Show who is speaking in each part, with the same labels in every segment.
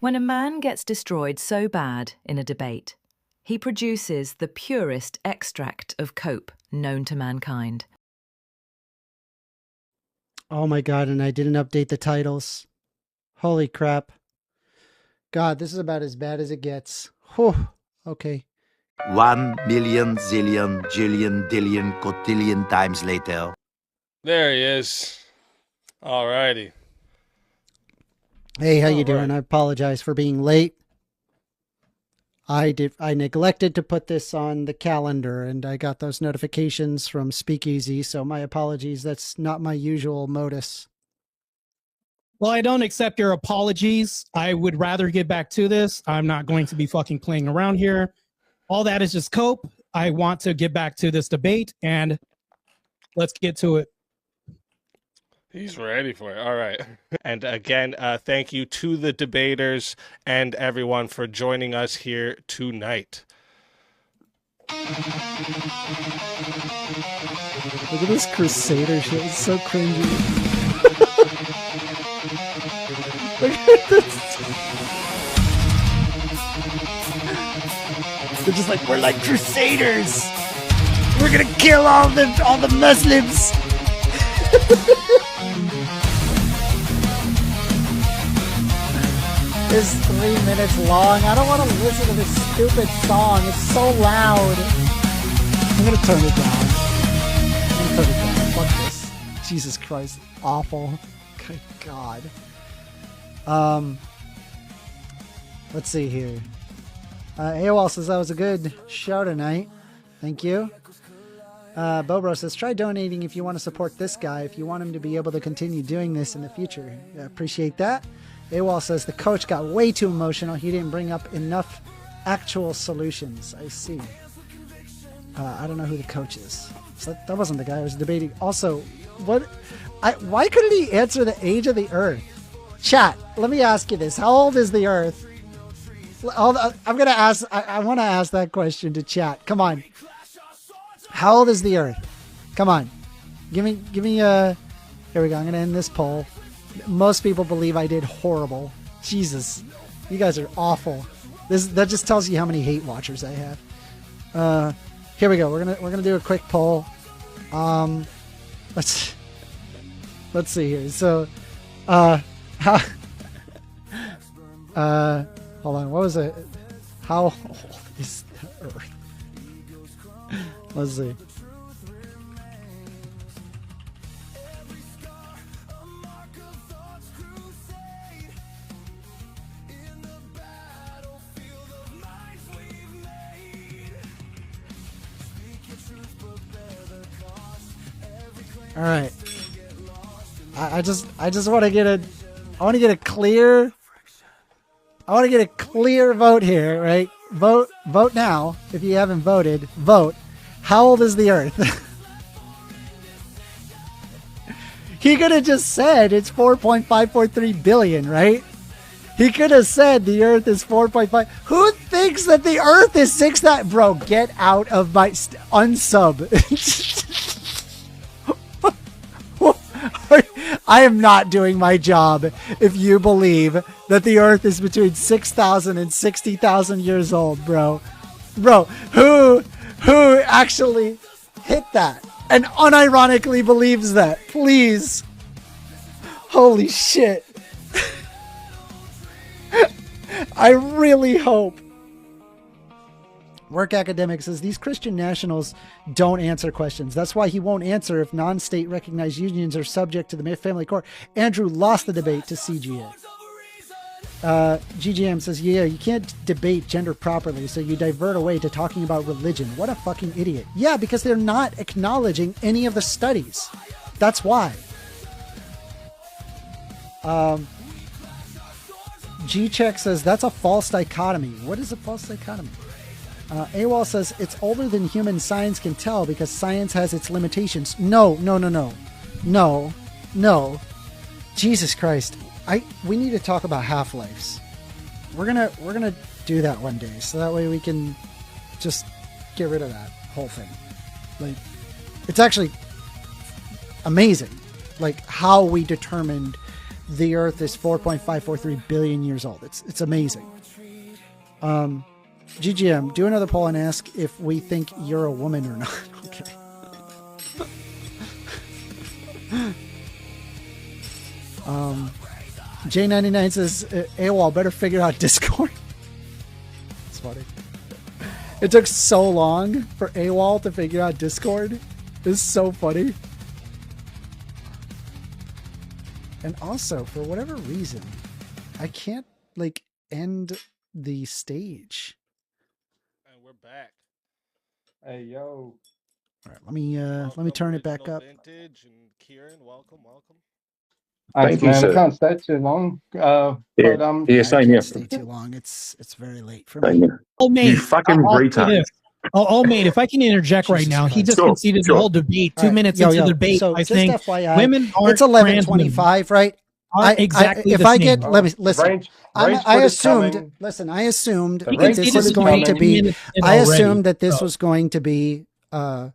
Speaker 1: When a man gets destroyed so bad in a debate, he produces the purest extract of cope known to mankind.
Speaker 2: Oh my God, and I didn't update the titles. Holy crap. God, this is about as bad as it gets. Whew. Okay.
Speaker 3: 1 million, zillion, jillion, dillion, cotillion times later.
Speaker 4: There he is. Alrighty.
Speaker 2: Hey, how you doing? I apologize for being late. I neglected to put this on the calendar, and I got those notifications from Speakeasy, so my apologies. That's not my usual modus.
Speaker 5: Well, I don't accept your apologies. I would rather get back to this. I'm not going to be fucking playing around here. All that is just cope. I want to get back to this debate, and let's get to it.
Speaker 4: He's ready for it. All right. And again, thank you to the debaters and everyone for joining us here tonight.
Speaker 2: Look at this Crusader shit. It's so cringy. Look at this. They're just like, we're like Crusaders. We're gonna kill all the Muslims. It's 3 minutes long. I don't want to listen to this stupid song. It's so loud. I'm gonna turn it down. Fuck this. Jesus Christ. Awful. Good God. Let's see here. AOL says that was a good show tonight. Thank you. Bobro says, try donating if you want to support this guy, if you want him to be able to continue doing this in the future. Yeah, appreciate that. AWOL says the coach got way too emotional. He didn't bring up enough actual solutions. I see. I don't know who the coach is. So that wasn't the guy I was debating. Also, why couldn't he answer the age of the Earth? Chat, let me ask you this. How old is the Earth? I'm going to ask, I want to ask that question to chat. Come on. How old is the Earth? Come on. Give me here we go. I'm going to end this poll. Most people believe I did horrible. Jesus. You guys are awful. That just tells you how many hate watchers I have. Here we go. We're going to do a quick poll. Let's see here. So hold on. What was it? How old is the Earth? Let's see. All right. I just want to get a clear vote here, right? Vote now. If you haven't voted, vote. How old is the Earth? He could have just said it's 4.543 billion, right? He could have said the Earth is 4.5. Who thinks that the Earth is 6? That bro, get out of my unsub. I am not doing my job if you believe that the Earth is between 6,000 and 60,000 years old, bro. Bro, who actually hit that and unironically believes that? Please. Holy shit. I really hope. Work Academic says these Christian nationals don't answer questions. That's why he won't answer if non-state recognized unions are subject to the family court. Andrew lost the debate to CGA. GGM says, yeah, you can't debate gender properly, so you divert away to talking about religion. What a fucking idiot. Yeah, because they're not acknowledging any of the studies. That's why. G-Check says, that's a false dichotomy. What is a false dichotomy? AWOL says, it's older than human science can tell because science has its limitations. No. Jesus Christ. We need to talk about half-lives. We're gonna do that one day, so that way we can just get rid of that whole thing. Like, it's actually amazing, like how we determined the Earth is 4.543 billion years old. It's amazing. GGM, do another poll and ask if we think you're a woman or not. Okay. J99 says, AWOL, better figure out Discord. It's funny. It took so long for AWOL to figure out Discord. It's so funny. And also, for whatever reason, I can't, like, end the stage.
Speaker 4: And we're back.
Speaker 6: Hey, yo.
Speaker 2: All right, let me turn it back up.
Speaker 4: Vintage and Kieran, welcome.
Speaker 6: Thanks,
Speaker 7: you,
Speaker 6: man.
Speaker 7: sir.
Speaker 6: I can't stay too long.
Speaker 7: Yeah,
Speaker 6: But
Speaker 7: yeah,
Speaker 2: I
Speaker 7: same here.
Speaker 2: can't stay too long. It's very late for
Speaker 7: Same
Speaker 2: me.
Speaker 7: here.
Speaker 5: Oh, mate.
Speaker 7: You fucking
Speaker 5: I'll say
Speaker 7: retard.
Speaker 5: this. Oh, mate, if I can interject right
Speaker 2: Jesus
Speaker 5: now, he
Speaker 2: Christ.
Speaker 5: just
Speaker 7: Sure,
Speaker 5: conceded
Speaker 7: sure.
Speaker 5: the whole debate.
Speaker 2: All
Speaker 5: 2
Speaker 2: right,
Speaker 5: minutes
Speaker 2: yo,
Speaker 5: into
Speaker 2: yo.
Speaker 5: the debate
Speaker 2: So
Speaker 5: by
Speaker 2: just
Speaker 5: saying
Speaker 2: FYI,
Speaker 5: women aren't
Speaker 2: it's 11:25, right?
Speaker 5: exactly
Speaker 2: if
Speaker 5: the
Speaker 2: I
Speaker 5: same.
Speaker 2: get, let me listen.
Speaker 6: Range
Speaker 2: I
Speaker 6: quit is
Speaker 2: assumed.
Speaker 6: coming.
Speaker 2: Listen, I assumed
Speaker 6: The
Speaker 2: that
Speaker 6: range
Speaker 2: this
Speaker 6: quit
Speaker 2: was
Speaker 6: is
Speaker 2: going to
Speaker 6: coming.
Speaker 2: be. I assumed that this
Speaker 5: So.
Speaker 2: was going to be, a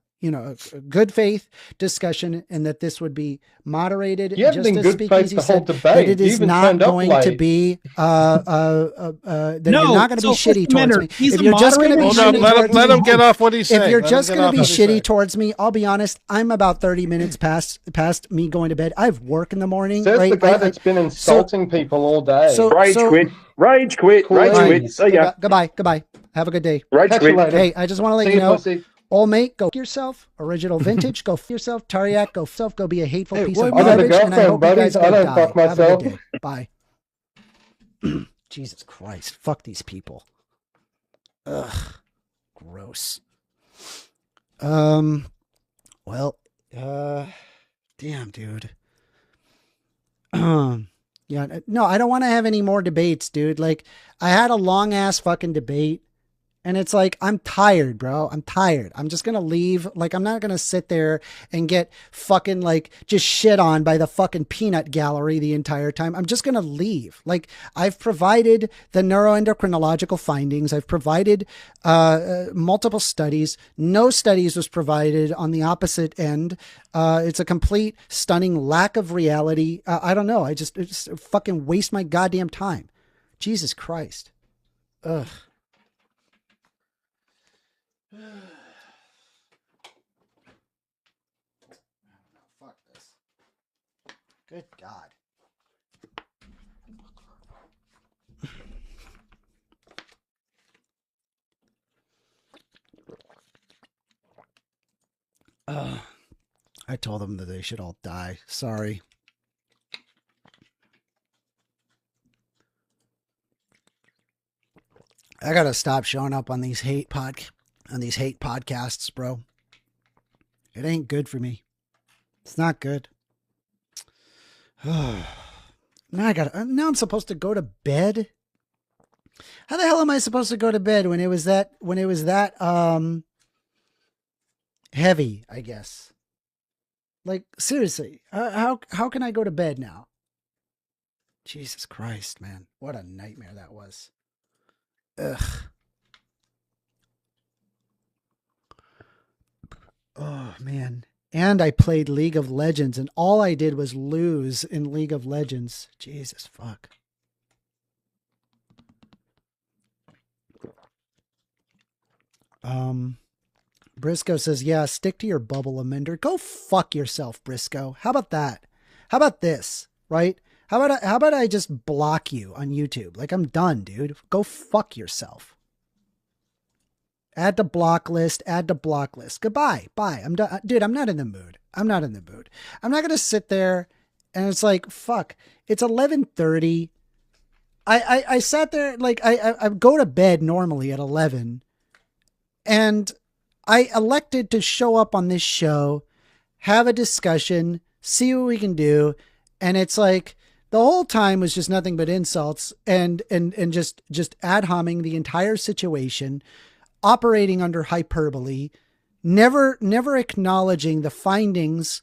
Speaker 2: good faith discussion, and that this would be moderated.
Speaker 6: You haven't
Speaker 2: just
Speaker 6: been
Speaker 2: as
Speaker 6: good faith
Speaker 2: Speakeasy
Speaker 6: the whole
Speaker 2: said,
Speaker 6: debate.
Speaker 2: that it
Speaker 6: You
Speaker 2: is
Speaker 6: even
Speaker 2: not
Speaker 6: turned up
Speaker 2: going to
Speaker 6: late.
Speaker 2: be. That you're
Speaker 5: No,
Speaker 2: not going to be
Speaker 5: so
Speaker 2: shitty
Speaker 5: Mr.
Speaker 2: towards
Speaker 5: Menor,
Speaker 2: me.
Speaker 5: he's
Speaker 2: If
Speaker 5: a
Speaker 2: you're just going to be
Speaker 5: moderator.
Speaker 4: Hold up,
Speaker 2: shitty
Speaker 4: let
Speaker 2: towards
Speaker 4: him
Speaker 2: me,
Speaker 4: get off what he's saying.
Speaker 2: if you're
Speaker 4: Let him
Speaker 2: just
Speaker 4: get
Speaker 2: going
Speaker 4: off
Speaker 2: to be
Speaker 4: what he's
Speaker 2: shitty
Speaker 4: saying.
Speaker 2: towards me, I'll be honest. I'm about 30 minutes past me going to bed. I have work in the morning.
Speaker 6: Says
Speaker 2: right?
Speaker 6: the guy that's been insulting people all day.
Speaker 7: Rage quit. Rage quit. Rage
Speaker 6: Please.
Speaker 7: quit. See ya.
Speaker 2: Goodbye. Have a good day.
Speaker 7: Rage
Speaker 6: Catch you
Speaker 7: quit.
Speaker 6: later.
Speaker 2: Hey, I just want to let
Speaker 6: See
Speaker 2: you
Speaker 6: you,
Speaker 2: know,
Speaker 6: pussy.
Speaker 2: old mate, go f yourself. Original Vintage, go f yourself. Tariak, go f yourself. Go be a hateful piece of
Speaker 6: I got a
Speaker 2: garbage. And I
Speaker 6: girlfriend,
Speaker 2: hope you
Speaker 6: buddy.
Speaker 2: guys
Speaker 6: I
Speaker 2: go
Speaker 6: don't
Speaker 2: die.
Speaker 6: fuck
Speaker 2: Have a
Speaker 6: myself.
Speaker 2: good day. Bye. Jesus Christ. Fuck these people. Ugh. Gross. Well, damn, dude. Yeah, no, I don't want to have any more debates, dude. Like, I had a long ass fucking debate, and it's like, I'm tired, bro. I'm tired. I'm just gonna leave. Like, I'm not gonna sit there and get fucking, like, just shit on by the fucking peanut gallery the entire time. I'm just gonna leave. Like, I've provided the neuroendocrinological findings. I've provided multiple studies. No studies was provided on the opposite end. It's a complete stunning lack of reality. I don't know. It's just fucking waste my goddamn time. Jesus Christ. Ugh. Fuck this. Good God. I told them that they should all die. Sorry. I gotta stop showing up on these hate podcasts, bro. It ain't good for me. It's not good. Now I'm supposed to go to bed. How the hell am I supposed to go to bed when it was that heavy, I guess? Like, seriously, how can I go to bed now? Jesus Christ, man. What a nightmare that was. Ugh. Oh, man. And I played League of Legends, and all I did was lose in League of Legends. Jesus fuck. Briscoe says, yeah, stick to your bubble, Amender. Go fuck yourself, Briscoe. How about that? How about this, right? How about I just block you on YouTube? Like, I'm done, dude. Go fuck yourself. Add to block list. Goodbye. Bye. I'm done. Dude, I'm not in the mood. I'm not going to sit there and it's like, fuck. It's 11:30. I sat there, like, I go to bed normally at 11. And I elected to show up on this show, have a discussion, see what we can do. And it's like, the whole time was just nothing but insults and just ad homing the entire situation, operating under hyperbole, never acknowledging the findings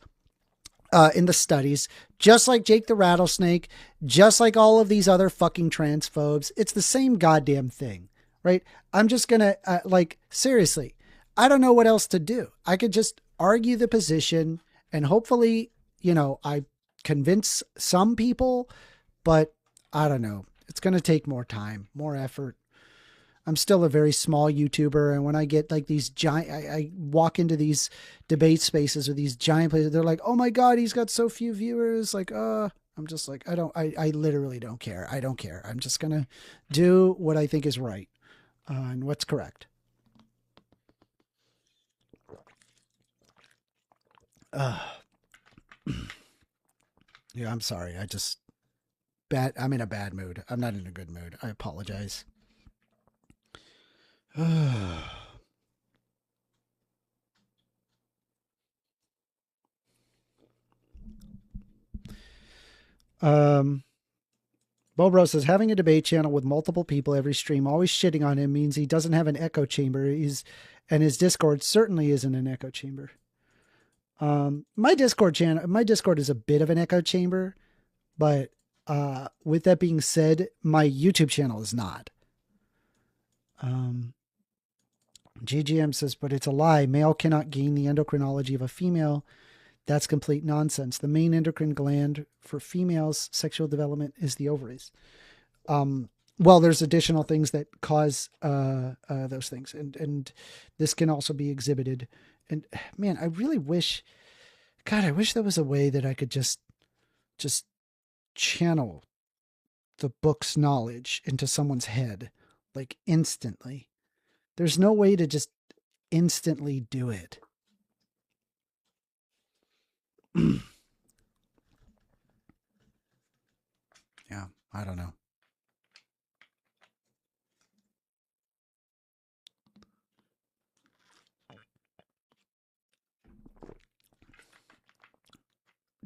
Speaker 2: in the studies, just like Jake the Rattlesnake, just like all of these other fucking transphobes. It's the same goddamn thing, right? I'm just gonna, seriously, I don't know what else to do. I could just argue the position and hopefully, I convince some people but I don't know. It's going to take more time, more effort. I'm still a very small YouTuber, and when I get like these giant, I walk into these debate spaces or these giant places, they're like, "Oh my God, he's got so few viewers." Like, I'm just like, I literally don't care. I don't care. I'm just gonna do what I think is right and what's correct. Yeah, I'm sorry. I'm in a bad mood. I'm not in a good mood. I apologize. Bobro says having a debate channel with multiple people every stream always shitting on him means he doesn't have an echo chamber. And his Discord certainly isn't an echo chamber. My Discord is a bit of an echo chamber, but with that being said, my YouTube channel is not. GGM says, but it's a lie. Male cannot gain the endocrinology of a female. That's complete nonsense. The main endocrine gland for females' sexual development is the ovaries. Well, there's additional things that cause those things, and this can also be exhibited. And man, I really wish, God, I wish there was a way that I could just channel the book's knowledge into someone's head, like instantly. There's no way to just instantly do it. Yeah, I don't know.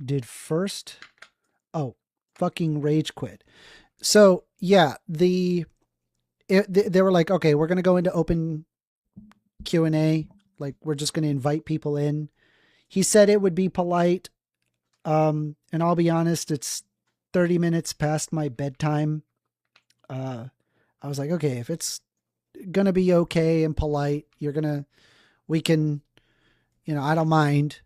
Speaker 2: Did first, fucking rage quit. So yeah, they were like, okay, we're gonna go into open Q&A. Like, we're just gonna invite people in. He said it would be polite. And I'll be honest, it's 30 minutes past my bedtime. I was like, okay, if it's gonna be okay and polite, we can, I don't mind,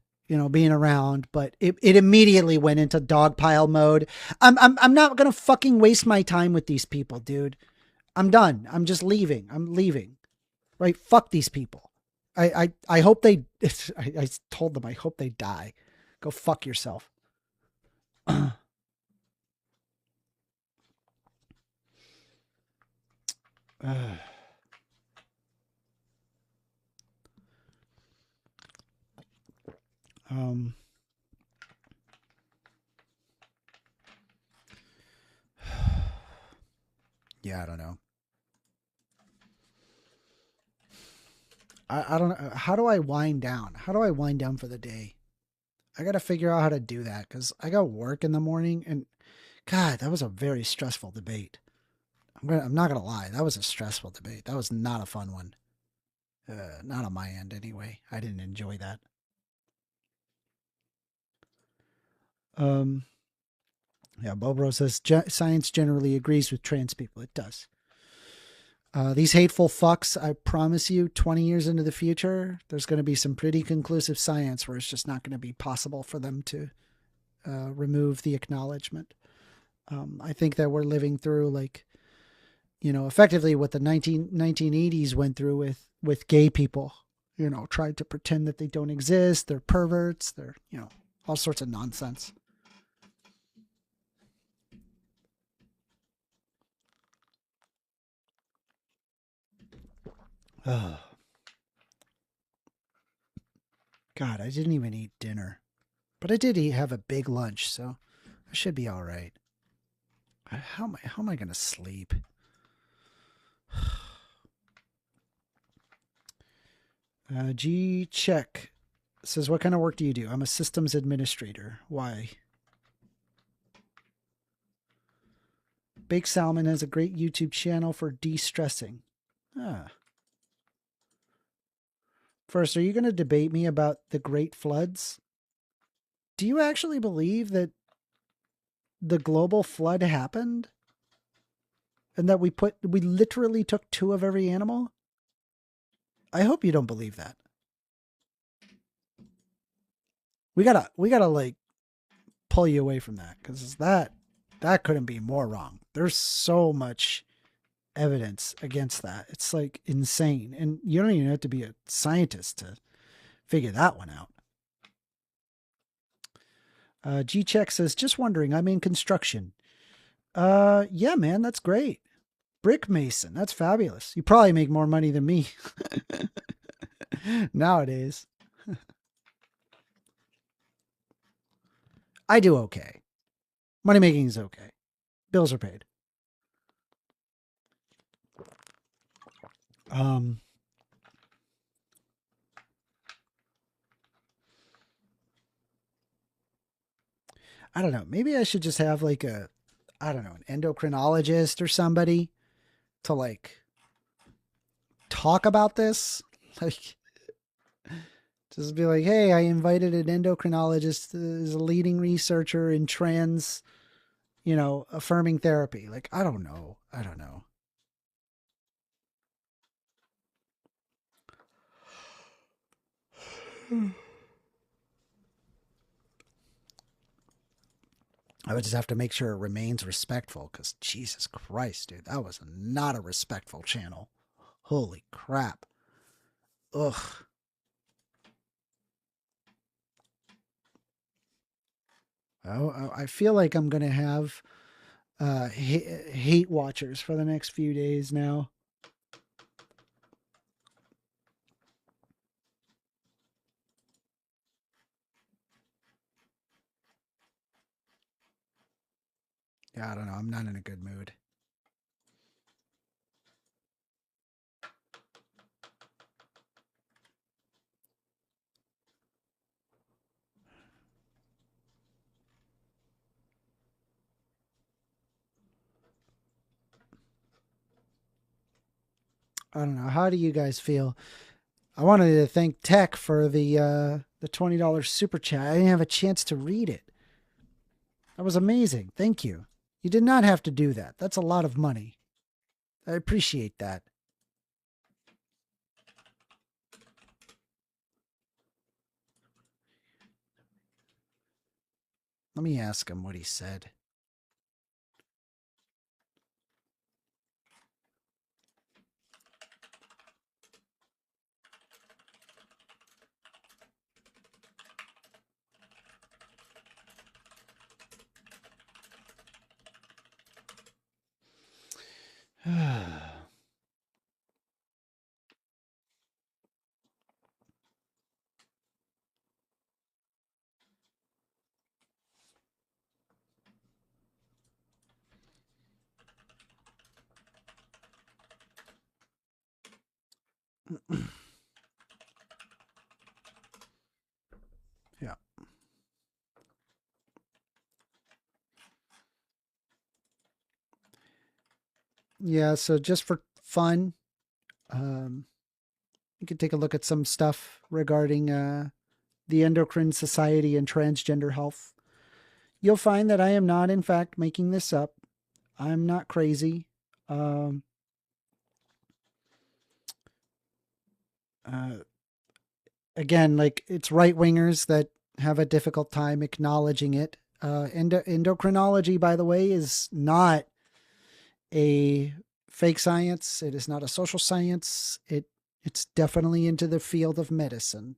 Speaker 2: being around, but it immediately went into dogpile mode. I'm not gonna fucking waste my time with these people, dude. I'm done. I'm just leaving. I'm leaving. Right? Fuck these people. I hope they, I told them, I hope they die. Go fuck yourself. Yeah, I don't know. I don't know. How do I wind down? How do I wind down for the day? I got to figure out how to do that because I got work in the morning, and God, that was a very stressful debate. I'm not gonna lie, that was a stressful debate. That was not a fun one. Not on my end, anyway. I didn't enjoy that. Yeah, Bobro says science generally agrees with trans people. It does. These hateful fucks, I promise you, 20 years into the future, there's going to be some pretty conclusive science where it's just not going to be possible for them to remove the acknowledgement. I think that we're living through, like, effectively what the 1980s went through with gay people, tried to pretend that they don't exist. They're perverts. They're, all sorts of nonsense. Oh. God, I didn't even eat dinner. But I did have a big lunch, so I should be all right. How am I going to sleep? G Check says, what kind of work do you do? I'm a systems administrator. Why? Baked Salmon has a great YouTube channel for de-stressing. First, are you going to debate me about the Great Floods? Do you actually believe that the global flood happened? And that we literally took 2 of every animal? I hope you don't believe that. We gotta like pull you away from that, because that that couldn't be more wrong. There's so much evidence against that. It's like insane. And you don't even have to be a scientist to figure that one out. G-Check says, just wondering, I'm in construction. Yeah, man, that's great. Brick mason, that's fabulous. You probably make more money than me nowadays. I do okay. Money making is okay. Bills are paid. I don't know. Maybe I should just have like an endocrinologist or somebody to like talk about this. Like, just be like, hey, I invited an endocrinologist as a leading researcher in trans, affirming therapy. Like, I don't know. I would just have to make sure it remains respectful because Jesus Christ, dude, that was not a respectful channel. Holy crap. Ugh. I feel like I'm going to have hate watchers for the next few days now. Yeah, I don't know. I'm not in a good mood. I don't know. How do you guys feel? I wanted to thank Tech for the $20 super chat. I didn't have a chance to read it. That was amazing. Thank you. You did not have to do that. That's a lot of money. I appreciate that. Let me ask him what he said. Yeah. Yeah, so just for fun, you could take a look at some stuff regarding the Endocrine Society and transgender health. You'll find that I am not, in fact, making this up. I'm not crazy. Again, like it's right wingers that have a difficult time acknowledging it. Endocrinology, by the way, is not a fake science. It is not a social science. It's definitely into the field of medicine.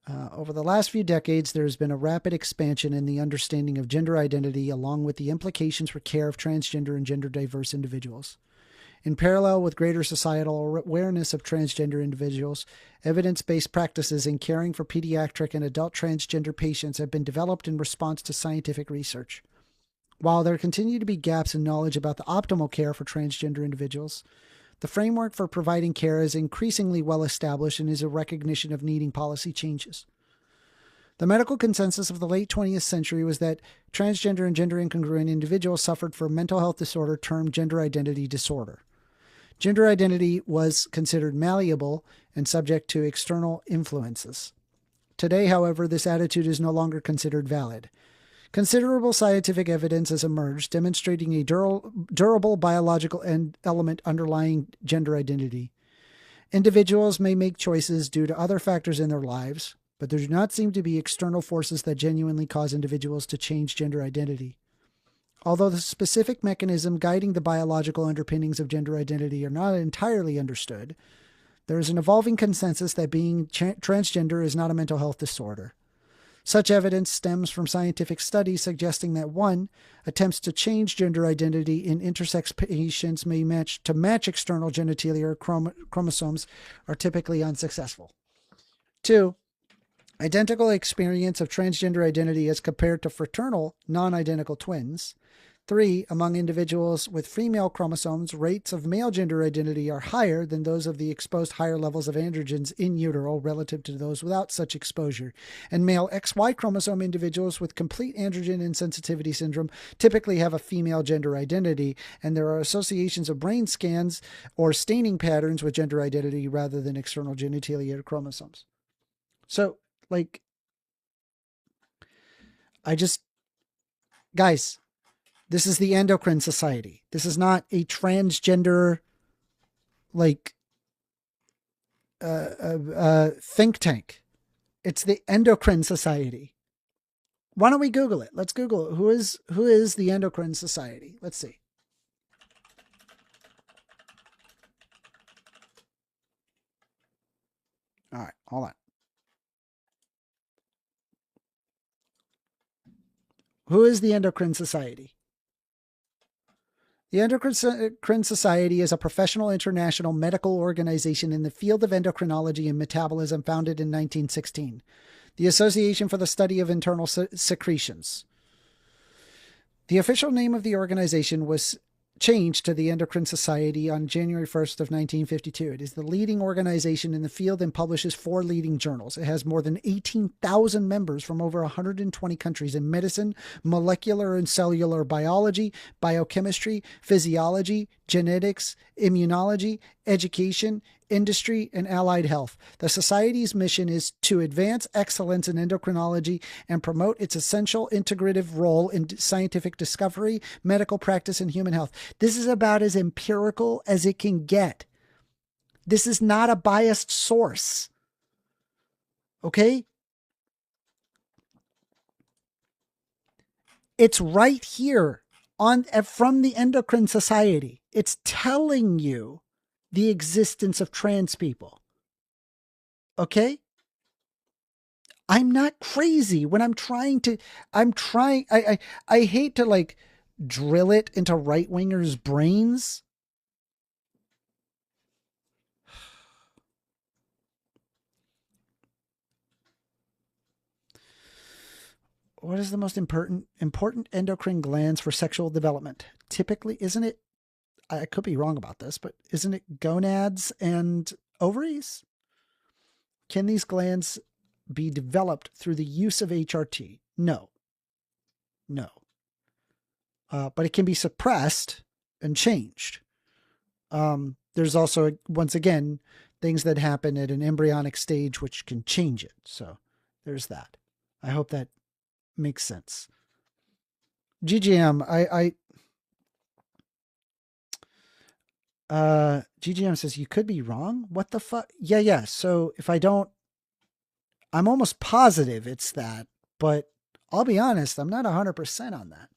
Speaker 2: Over the last few decades, there has been a rapid expansion in the understanding of gender identity, along with the implications for care of transgender and gender diverse individuals. In parallel with greater societal awareness of transgender individuals, evidence-based practices in caring for pediatric and adult transgender patients have been developed in response to scientific research. While there continue to be gaps in knowledge about the optimal care for transgender individuals, the framework for providing care is increasingly well established and is a recognition of needing policy changes. The medical consensus of the late 20th century was that transgender and gender incongruent individuals suffered from a mental health disorder termed gender identity disorder. Gender identity was considered malleable and subject to external influences. Today, however, this attitude is no longer considered valid. Considerable scientific evidence has emerged demonstrating a durable biological element underlying gender identity. Individuals may make choices due to other factors in their lives, but there do not seem to be external forces that genuinely cause individuals to change gender identity. Although the specific mechanism guiding the biological underpinnings of gender identity are not entirely understood, there is an evolving consensus that being transgender is not a mental health disorder. Such evidence stems from scientific studies suggesting that 1. Attempts to change gender identity in intersex patients may match external genitalia chromosomes are typically unsuccessful. 2. Identical experience of transgender identity as compared to fraternal non-identical twins. 3. Among individuals with female chromosomes, rates of male gender identity are higher than those of the exposed higher levels of androgens in utero relative to those without such exposure. And male XY chromosome individuals with complete androgen insensitivity syndrome typically have a female gender identity, and there are associations of brain scans or staining patterns with gender identity rather than external genitalia or chromosomes. So, like, guys, this is the Endocrine Society. This is not a transgender, like, think tank. It's the Endocrine Society. Why don't we Google it? Let's Google it. Who is the Endocrine Society? Let's see. All right, hold on. Who is the Endocrine Society? The Endocrine Society is a professional international medical organization in the field of endocrinology and metabolism founded in 1916. The Association for the Study of Internal Secretions. The official name of the organization was changed to the Endocrine Society on January 1st of 1952. It is the leading organization in the field and publishes 4 leading journals. It has more than 18,000 members from over 120 countries in medicine, molecular and cellular biology, biochemistry, physiology, genetics, immunology, education, industry, and allied health. The Society's mission is to advance excellence in endocrinology and promote its essential integrative role in scientific discovery, medical practice, and human health. This is about as empirical as it can get. This is not a biased source. Okay? It's right here from the Endocrine Society. It's telling you the existence of trans people. Okay? I'm not crazy when I hate to like drill it into right-wingers' brains. What is the most important endocrine glands for sexual development? Typically, isn't it, I could be wrong about this, but isn't it gonads and ovaries? Can these glands be developed through the use of HRT? No. But it can be suppressed and changed. There's also, once again, things that happen at an embryonic stage which can change it. So there's that. I hope that makes sense. GGM, GGM says you could be wrong. What the fuck? Yeah. So if I don't, I'm almost positive it's that, but I'll be honest, I'm not 100% on that.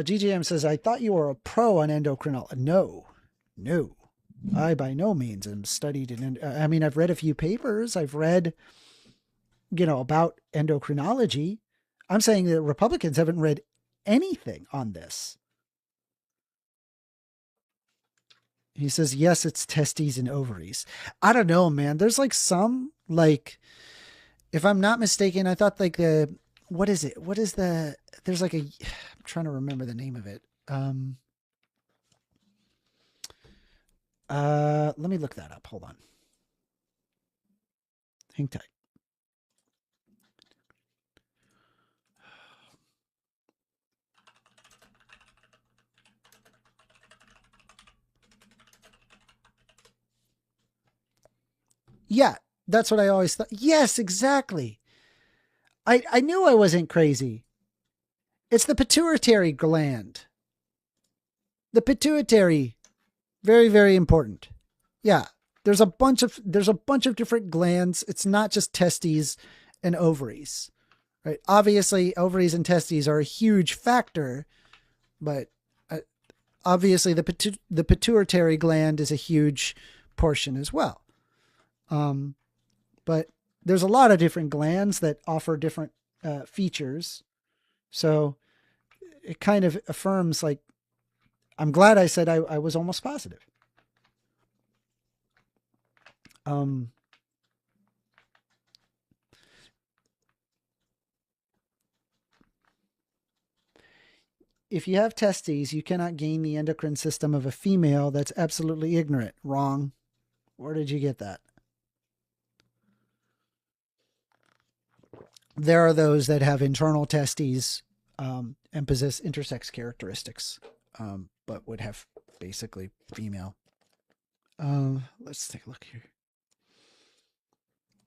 Speaker 2: GGM says, I thought you were a pro on endocrinology. No. I by no means am studied in, I've read a few papers. I've read, about endocrinology. I'm saying that Republicans haven't read anything on this. He says, yes, it's testes and ovaries. I don't know, man. There's like some, like, if I'm not mistaken, I thought like what is it? There's like I'm trying to remember the name of it. Let me look that up. Hold on. Hang tight. Yeah, that's what I always thought. Yes, exactly. I knew I wasn't crazy. It's the pituitary gland. The pituitary, very, very important. Yeah, there's a bunch of different glands. It's not just testes and ovaries. right? Obviously, ovaries and testes are a huge factor, but obviously the pituitary gland is a huge portion as well. But there's a lot of different glands that offer different features. So it kind of affirms, like, I'm glad I said I was almost positive. If you have testes, you cannot gain the endocrine system of a female. That's absolutely ignorant. Wrong. Where did you get that? There are those that have internal testes and possess intersex characteristics, but would have basically female. Let's take a look here.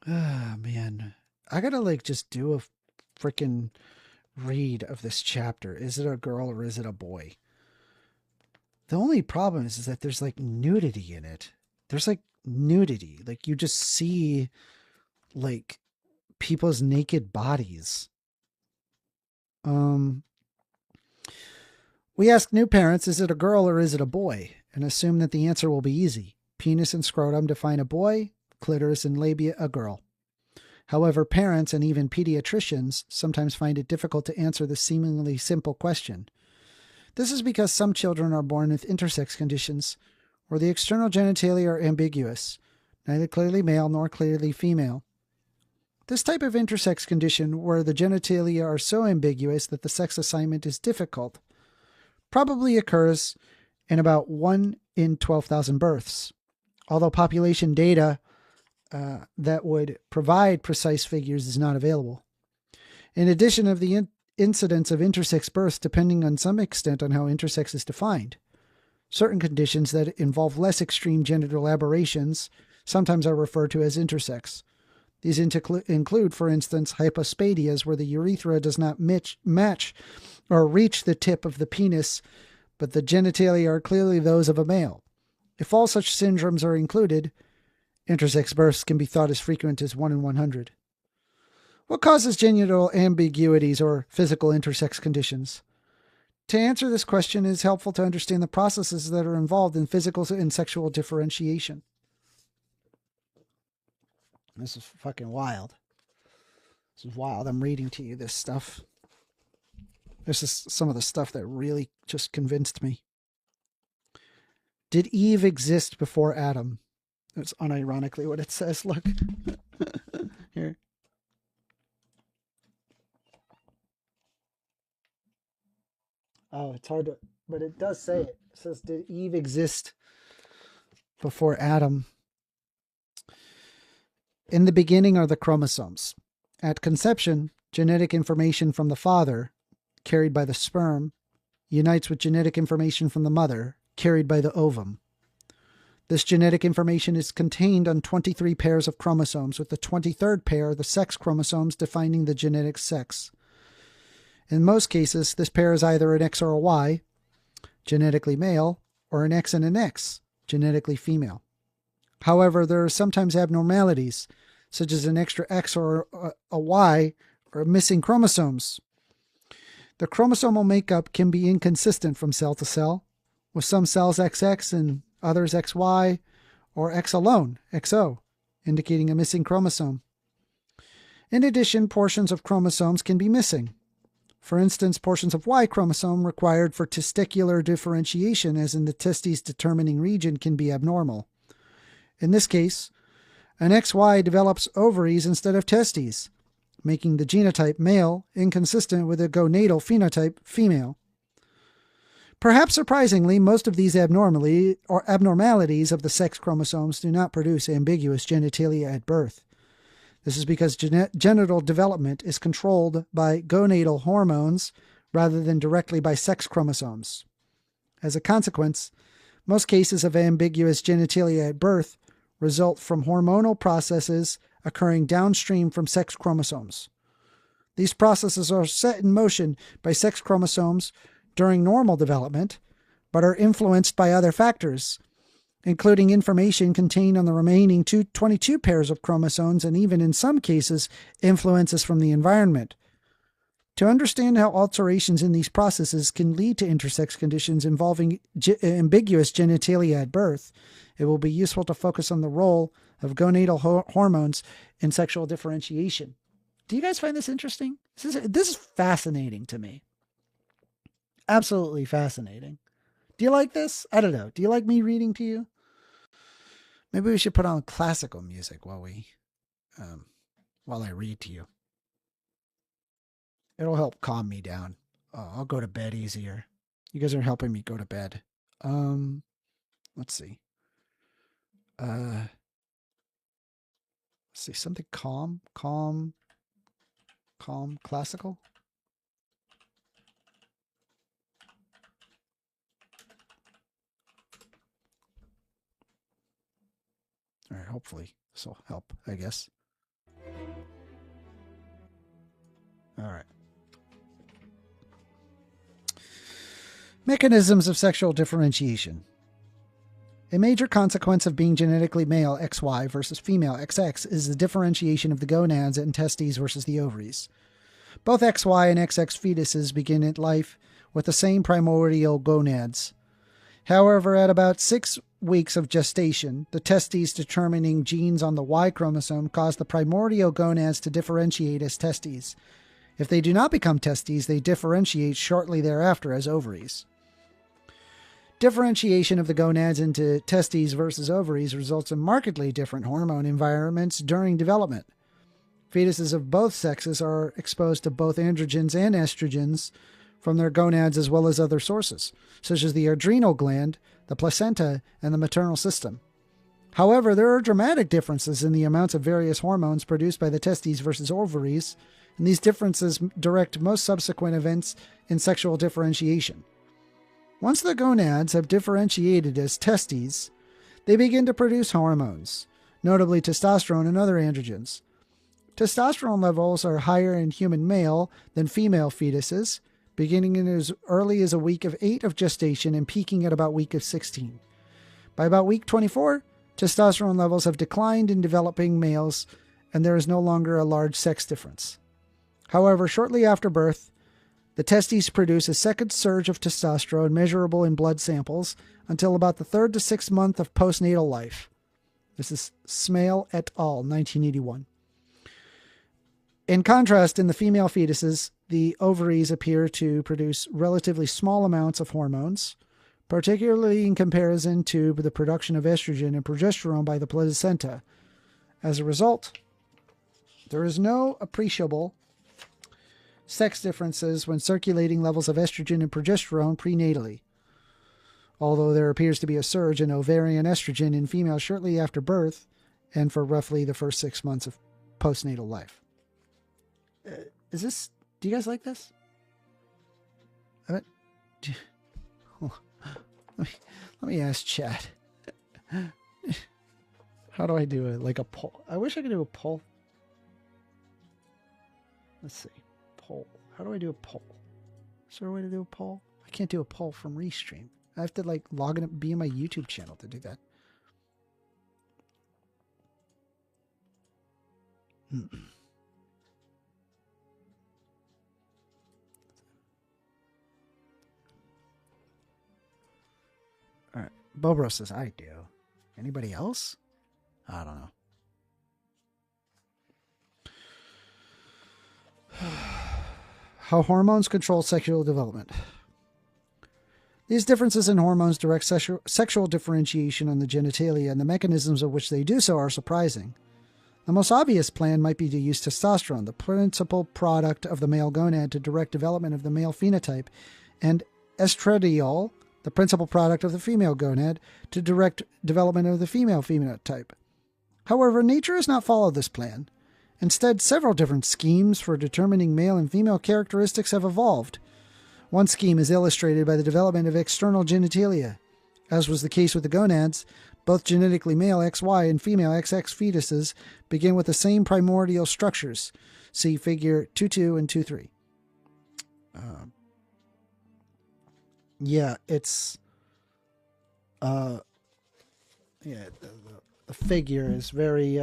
Speaker 2: Ah, man. I gotta like just do a freaking read of this chapter. Is it a girl or is it a boy? The only problem is that there's like nudity in it. There's like nudity. Like you just see like people's naked bodies. We ask new parents, is it a girl or is it a boy? And assume that the answer will be easy. Penis and scrotum define a boy, clitoris and labia a girl. However, parents and even pediatricians sometimes find it difficult to answer this seemingly simple question. This is because some children are born with intersex conditions where the external genitalia are ambiguous, neither clearly male nor clearly female. This type of intersex condition, where the genitalia are so ambiguous that the sex assignment is difficult, probably occurs in about 1 in 12,000 births, although population data that would provide precise figures is not available. In addition of the incidence of intersex births depending on some extent on how intersex is defined, certain conditions that involve less extreme genital aberrations sometimes are referred to as intersex. These include, for instance, hypospadias, where the urethra does not match or reach the tip of the penis, but the genitalia are clearly those of a male. If all such syndromes are included, intersex births can be thought as frequent as 1 in 100. What causes genital ambiguities or physical intersex conditions? To answer this question, it is helpful to understand the processes that are involved in physical and sexual differentiation. This is fucking wild. This is wild. I'm reading to you this stuff. This is some of the stuff that really just convinced me. Did Eve exist before Adam? That's unironically what it says. Look. Here. Oh, it's hard to... But it does say it. It says, did Eve exist before Adam? In the beginning are the chromosomes. At conception, genetic information from the father, carried by the sperm, unites with genetic information from the mother, carried by the ovum. This genetic information is contained on 23 pairs of chromosomes, with the 23rd pair, the sex chromosomes, defining the genetic sex. In most cases, this pair is either an X or a Y, genetically male, or an X and an X, genetically female. However, there are sometimes abnormalities, such as an extra X or a Y, or missing chromosomes. The chromosomal makeup can be inconsistent from cell to cell, with some cells XX and others XY, or X alone, XO, indicating a missing chromosome. In addition, portions of chromosomes can be missing. For instance, portions of Y chromosome required for testicular differentiation, as in the testes determining region, can be abnormal. In this case, an XY develops ovaries instead of testes, making the genotype male inconsistent with a gonadal phenotype female. Perhaps surprisingly, most of these abnormalities of the sex chromosomes do not produce ambiguous genitalia at birth. This is because genital development is controlled by gonadal hormones rather than directly by sex chromosomes. As a consequence, most cases of ambiguous genitalia at birth result from hormonal processes occurring downstream from sex chromosomes. These processes are set in motion by sex chromosomes during normal development, but are influenced by other factors, including information contained on the remaining 22 pairs of chromosomes, and even in some cases, influences from the environment, To understand how alterations in these processes can lead to intersex conditions involving ambiguous genitalia at birth, it will be useful to focus on the role of gonadal hormones in sexual differentiation. Do you guys find this interesting? This is fascinating to me. Absolutely fascinating. Do you like this? I don't know. Do you like me reading to you? Maybe we should put on classical music while I read to you. It'll help calm me down. I'll go to bed easier. You guys are helping me go to bed. Let's see. Let's see, something calm, classical. All right, hopefully this will help, I guess. All right. Mechanisms of sexual differentiation. A major consequence of being genetically male XY versus female XX is the differentiation of the gonads and testes versus the ovaries. Both XY and XX fetuses begin at life with the same primordial gonads. However, at about 6 weeks of gestation, the testes determining genes on the Y chromosome cause the primordial gonads to differentiate as testes. If they do not become testes, they differentiate shortly thereafter as ovaries. Differentiation of the gonads into testes versus ovaries results in markedly different hormone environments during development. Fetuses of both sexes are exposed to both androgens and estrogens from their gonads as well as other sources, such as the adrenal gland, the placenta, and the maternal system. However, there are dramatic differences in the amounts of various hormones produced by the testes versus ovaries, and these differences direct most subsequent events in sexual differentiation. Once the gonads have differentiated as testes, they begin to produce hormones, notably testosterone and other androgens. Testosterone levels are higher in human male than female fetuses, beginning in as early as a week of 8 of gestation and peaking at about week of 16. By about week 24, testosterone levels have declined in developing males, and there is no longer a large sex difference. However, shortly after birth, the testes produce a second surge of testosterone measurable in blood samples until about the 3rd to 6th month of postnatal life. This is Smale et al., 1981. In contrast, in the female fetuses, the ovaries appear to produce relatively small amounts of hormones, particularly in comparison to the production of estrogen and progesterone by the placenta. As a result, there is no appreciable sex differences when circulating levels of estrogen and progesterone prenatally, although there appears to be a surge in ovarian estrogen in females shortly after birth and for roughly the first 6 months of postnatal life. Do you guys like this? Let me ask chat. How do I do it? Like a poll? I wish I could do a poll. Let's see. Poll. How do I do a poll? Is there a way to do a poll? I can't do a poll from Restream. I have to log in, be in my YouTube channel to do that. All right. Bobro says I do. Anybody else? I don't know. How hormones control sexual development. These differences in hormones direct sexual differentiation on the genitalia, and the mechanisms of which they do so are surprising. The most obvious plan might be to use testosterone, the principal product of the male gonad, to direct development of the male phenotype, and estradiol, the principal product of the female gonad, to direct development of the female phenotype. However, nature has not followed this plan. Instead, several different schemes for determining male and female characteristics have evolved. One scheme is illustrated by the development of external genitalia. As was the case with the gonads, both genetically male XY and female XX fetuses begin with the same primordial structures. See figure 2.2 and 2.3. Yeah, it's... the figure is very...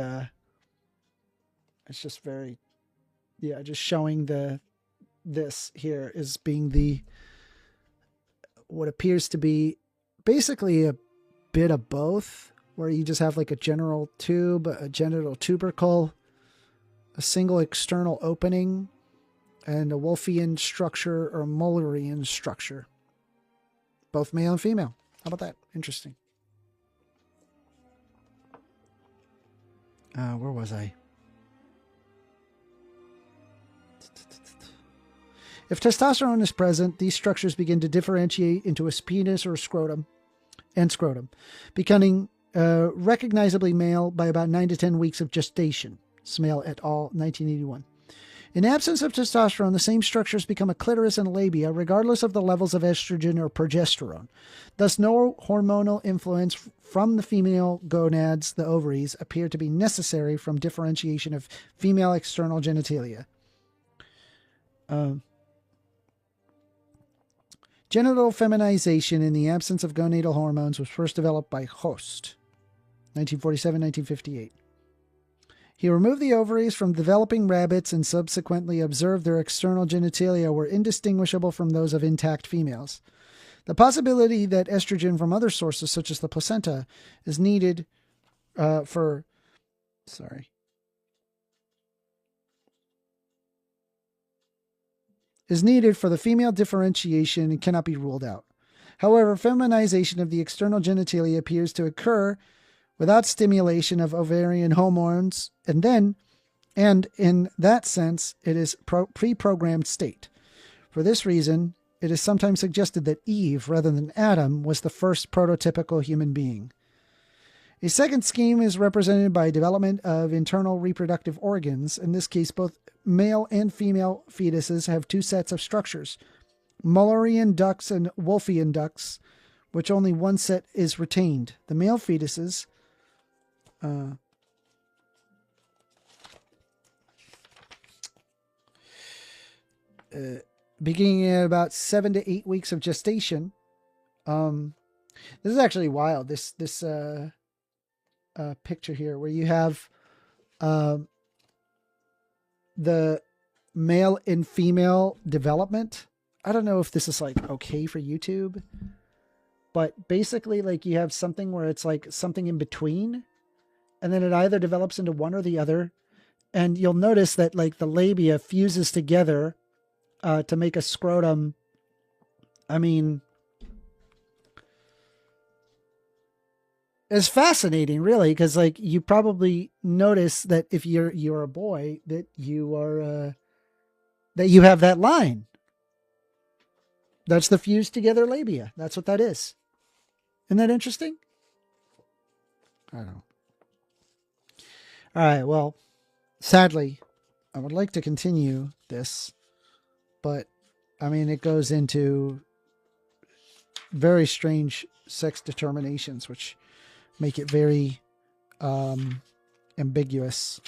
Speaker 2: it's just very... Yeah, just showing the this here as being the what appears to be basically a bit of both, where you just have like a general tube, a genital tubercle, a single external opening, and a Wolffian structure or Mullerian structure. Both male and female. How about that? Interesting. Where was I? If testosterone is present, these structures begin to differentiate into a penis or scrotum, becoming recognizably male by about 9 to 10 weeks of gestation. Smale et al., 1981. In absence of testosterone, the same structures become a clitoris and a labia, regardless of the levels of estrogen or progesterone. Thus, no hormonal influence from the female gonads, the ovaries, appear to be necessary from differentiation of female external genitalia. Genital feminization in the absence of gonadal hormones was first developed by Host, 1947-1958. He removed the ovaries from developing rabbits and subsequently observed their external genitalia were indistinguishable from those of intact females. The possibility that estrogen from other sources, such as the placenta, is needed for the female differentiation and cannot be ruled out. However, feminization of the external genitalia appears to occur without stimulation of ovarian hormones, and in that sense, it is pre-programmed state. For this reason, it is sometimes suggested that Eve, rather than Adam, was the first prototypical human being. A second scheme is represented by development of internal reproductive organs. In this case, both male and female fetuses have two sets of structures, Mullerian ducts and Wolffian ducts, which only one set is retained. The male fetuses beginning at about 7 to 8 weeks of gestation. This is actually wild. This picture here where you have the male and female development. I don't know if this is like okay for YouTube, but basically like you have something where it's like something in between, and then it either develops into one or the other. And you'll notice that like the labia fuses together to make a scrotum. I mean, it's fascinating, really, because like you probably notice that if you're a boy, that you are that you have that line. That's the fused together labia. That's what that is. Isn't that interesting? I don't know. All right. Well, sadly, I would like to continue this, but I mean, it goes into very strange sex determinations, which make it very ambiguous.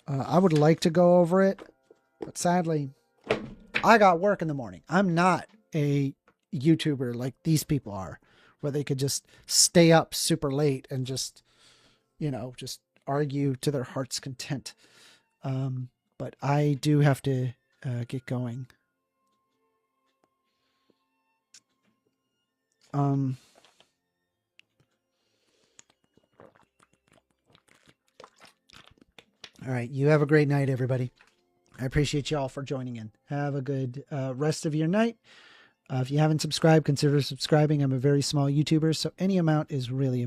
Speaker 2: I would like to go over it, but sadly, I got work in the morning. I'm not a YouTuber like these people are, where they could just stay up super late and just, just argue to their heart's content. But I do have to get going. All right. You have a great night, everybody. I appreciate you all for joining in. Have a good rest of your night. If you haven't subscribed, consider subscribing. I'm a very small YouTuber, so any amount is really important.